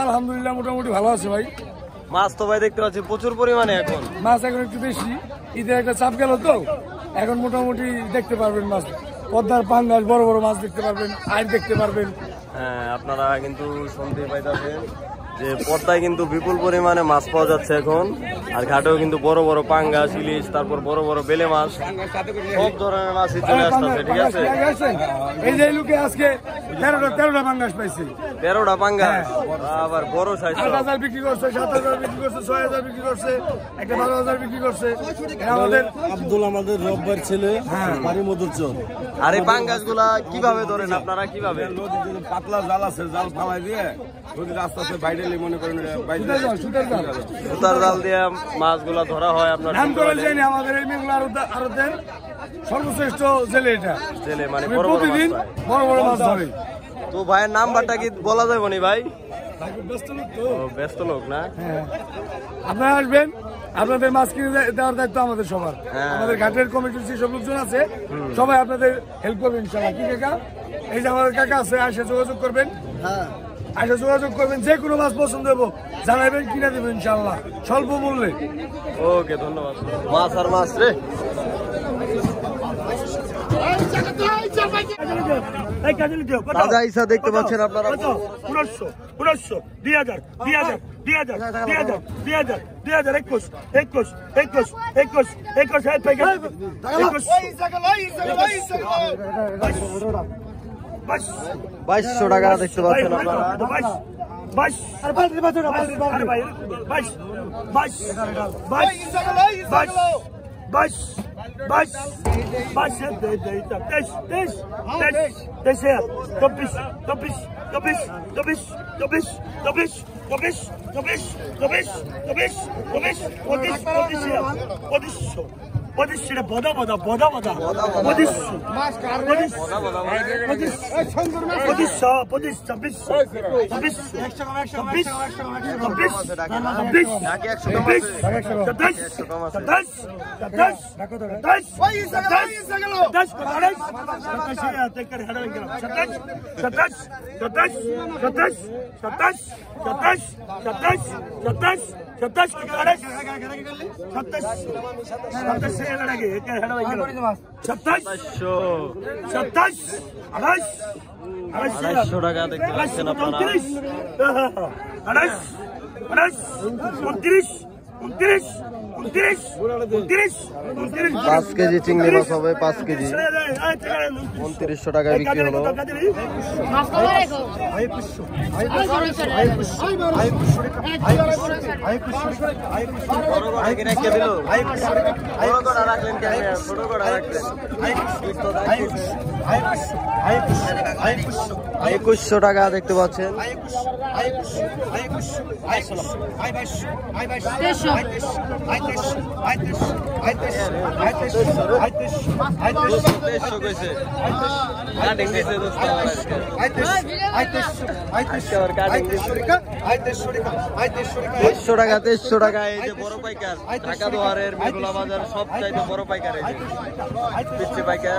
আলহামদুলিল্লাহ মোটামুটি ভালো আছে ভাই। মাছ তো ভাই দেখতে পাচ্ছি প্রচুর পরিমাণে, এখন মাছ এখন একটু বেশি, ঈদের একটা চাপ গেল তো এখন মোটামুটি দেখতে পারবেন মাছ, পদ্মার পাঙ্গাস বড় বড় মাছ দেখতে পারবেন, আইর দেখতে পারবেন। হ্যাঁ, আপনারা কিন্তু শুনতে পাইতেছেন যে পদ্মায় কিন্তু বিপুল পরিমাণে মাছ পাওয়া যাচ্ছে এখন, আর ঘাটেও কিন্তু বড় বড় পাঙ্গাস, ইলিশ, তারপর বড় বড় বেলে মাছ, সব ধরনের মাছই চলে আসতেছে। ঠিক আছে, এই যে লোকে আজকে 13টা পাঙ্গাস পাইছে, 13টা পাঙ্গাস, আবার বড় সাইজ, 8,000 বিক্রি করছে, 7,000 বিক্রি করছে, 6,000 বিক্রি করছে, একটা 12,000 বিক্রি করছে। আমাদের আব্দুল, আমাদের রব্বার ছেলে, বাড়ি মধুরচর। আর এই পাঙ্গাস গুলা কিভাবে ধরেন আপনারা? কিভাবে? পাতলা জাল আছে, জাল ফালাই দিয়ে নদীর আস্তে আস্তে বাইরে মনে করেন সুতার জাল দিয়ে মাছগুলা ধরা হয়। আপনার আমাদের এই মেঘলা আরতের সর্বশ্রেষ্ঠ জেলে, এটা জেলে মানে প্রতিদিন বড় বড় মাছ ধরে। তো ভাইয়ের নাম্বারটা কি বলা যাবে নি ভাই? ব্যস্ত লোক না? আপনারা আসবেন, আপনাদের মাছ কিনে দেওয়ার দায়িত্ব আমাদের সবার। আমাদের ঘাটের কমিটির যেসব লোকজন আছে সবাই আপনাদের হেল্প করবেন ইনশাআল্লাহ। কি কাকা, এই যে আমাদের কাকা আছে, আসে যোগাযোগ করবেন, আসে যোগাযোগ করবেন, যে কোনো মাছ পছন্দ হবো জানাবেন, কিনে দেবেন ইনশাআল্লাহ স্বল্প মূল্যে। ওকে, ধন্যবাদ। মাছ আর মাছ রে। তাজা ইসা দেখতে পাচ্ছেন আপনারা, 1900, 2000, 2000, 2000, 2000, 2000, 2000, 21, 21, 21, 21, 21, 2200 টাকা দেখতে পাচ্ছেন আপনারা। আড়াইশো টাকা দেখতে পাচ্ছেন আপনারা। 5 কেজি চিংড়ি মাছ হবে, 5 কেজি 2900 টাকায় বিক্রি হলো। একুশশো টাকা দেখতে পাচ্ছেন। 2300 টাকা। এই যে বড় পাইকার, ঢাকা দোয়ারের মেঘলা বাজার সব চাইতে বড় পাইকার, এই যে পিচ্ছি পাইকার।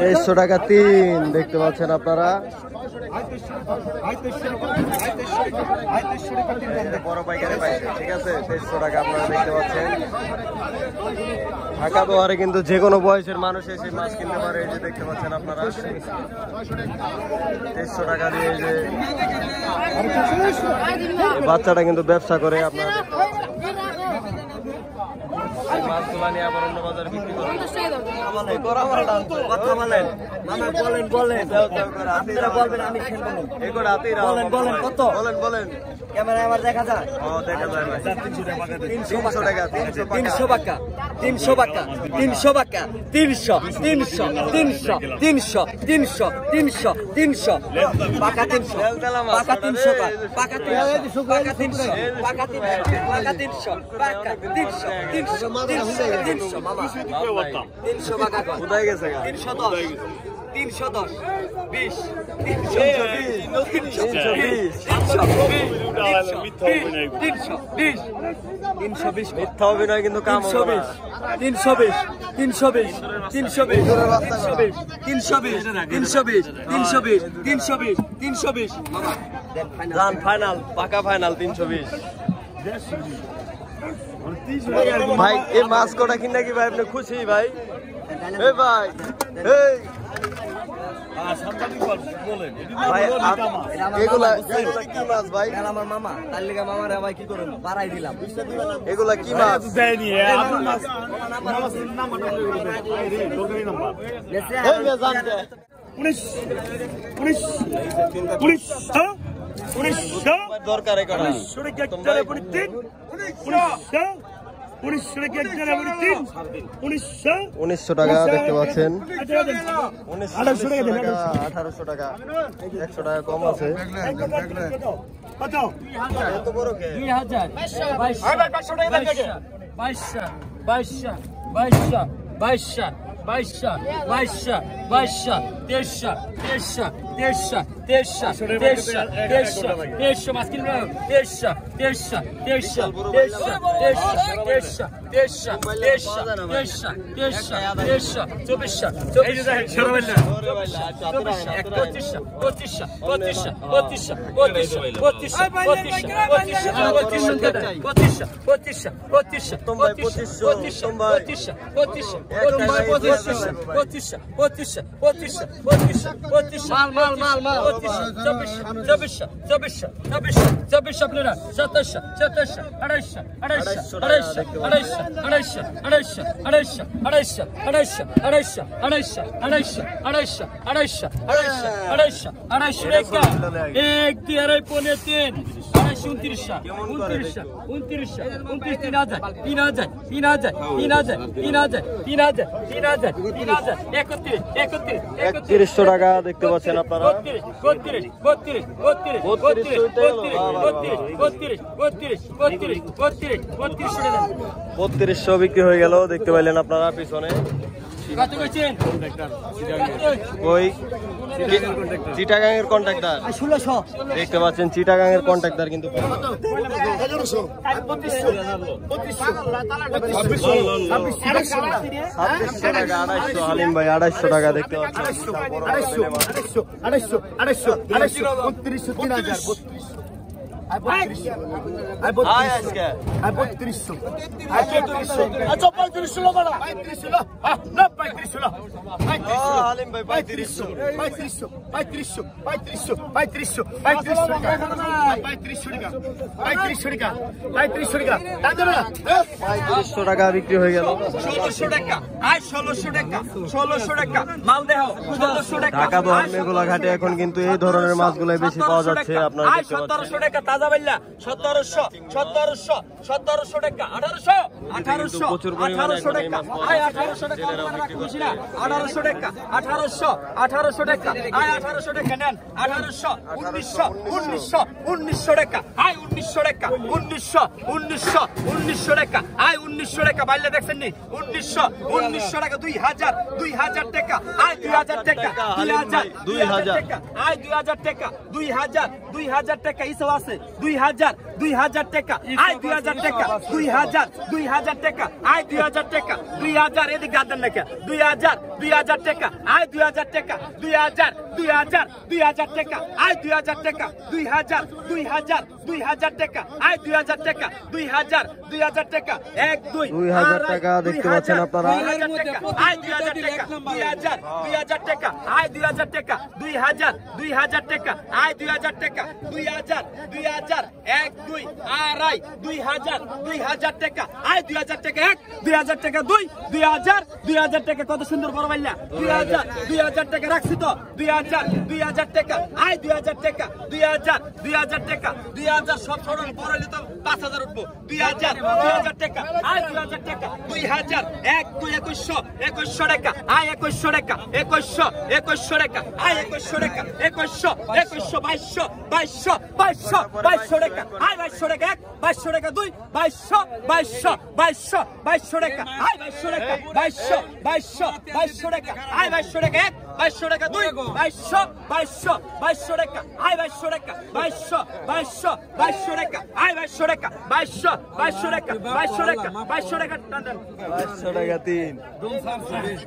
2300 টাকা 3 দেখতে পাচ্ছেন আপনারা। বড় পাইকারে পাইছে, ঠিক আছে। 2300 টাকা আপনারা দেখতে পাচ্ছেন। ঢাকা দোয়ারে কিন্তু যে কোনো বয়সের মানুষ এসে মাছ কিনতে পারে। এই যে দেখতে পাচ্ছেন আপনারা, 2300 টাকা দিয়ে এই যে বাচ্চাটা কিন্তু ব্যবসা করে। আপনারা মাছগুলা নিয়ে আবার অন্য বাজার বিক্রি করেন। বলেন ক্যামেরা আমার দেখা যায়? দেখা যায় ভাই। 300 টাকা, 300 টাকা, 300 টাকা, 300 টাকা, 300, 300, 300, 300, 300, 300, 300, পাকা 300, পাকা 300 টাকা, পাকা 300, পাকা 300, পাকা 300, পাকা 300, পাকা 300, 300, 300, 300 মামা, 300 টাকা। কোথায় গেছে? 310 310 20 মিথ্যা অভিনয় কিন্তু কাম হবে না। 320 রান ফাইনাল, পাকা ফাইনাল 320। ভাই এই মাছ কটা কিনা কি ভাই আপনি খুশি ভাই? এই ভাই এই ভাই এগুলা কি মাছ ভাই? আমার মামা তার লিগা মামার ভাই কি করুন বাড়াই দিলাম। এগুলা কি মাছ? দরকার 1900 টাকা দেখতে পাচ্ছেন। 1800 টাকা 100 টাকা কম আছে। 3100 টাকা দেখতে পাচ্ছেন আপনারা। 3200 বিক্রি হয়ে গেল দেখতে পাইলেন আপনারা পিছনে। ওই চিটাগাং এর কন্ট্রাক্টর দেখতে পাচ্ছেন, চিটাগাং এর কন্ট্রাক্টর কিন্তু 2600 টাকা 2800 হালিম ভাই 2800 টাকা দেখতে পাচ্ছেন। 3500 টাকা বিক্রি হয়ে গেল। 1600 টাকা 1600 টাকা মাল দেহ 1600 টাকা। ঢাকা দোহার মেঘলা ঘাটে এখন কিন্তু এই ধরনের মাছগুলাই বেশি পাওয়া যাচ্ছে। আপনারা দেখতে পাচ্ছেন 1700 টাকা তাজা বাইল্লা 1700 টাকা 1800 প্রচুর পরিমাণে 1800 টাকা 1800 টাকা 1800 টাকা 1800 টাকা 1800 টাকা নেন 1800 1900 টাকা 1900 টাকা 1900 টাকা 1900 টাকা বাইল্লা দেখছেন নি 1900 টাকা 2000 টাকা 2000 টাকা 2000 টাকা 2000 টাকা 2000 টাকা ইসব আছে 2000 টাকা 2000 টাকা 2000 টাকা 2000 টাকা 2000 এদিকে গাদান নাকি 2000 টাকা 2000 টাকা 2000 টাকা 2000 টাকা 2000 টাকা 2000 টাকা 2000 টাকা 1 2 2000 টাকা দেখতে পাচ্ছেন আপনারা। 2000 টাকা 2000 টাকা 2000 টাকা 2000 টাকা 2000 টাকা 2000 1 2 আড়াই 2000 টাকা 2000 টাকা 1 2000 টাকা 2 2000 টাকা কত সুন্দর বড় বাইলা 2000 টাকা রাখছি তো 2000 টাকা 2000 টাকা 2000 টাকা 2000 সব সরল পড়াইলে তো 5000 উঠবো 2000 টাকা 2000 টাকা 2000 1 2 2100 টাকা 2100 টাকা 2100 টাকা 2100 টাকা 2100 2200 টাকা 2200 টাকা 2200 টাকা 2 2200 টাকা 2200 টাকা 2200 টাকা 2200 টাকা 2200 টাকা 1 2200 টাকা 2 2200 2200 2200 টাকা আই 2200 টাকা 2200 2200 2200 টাকা আই 2200 টাকা 2200 2200 টাকা 2200 টাকা 2200 টাকা টান 2200 টাকা 3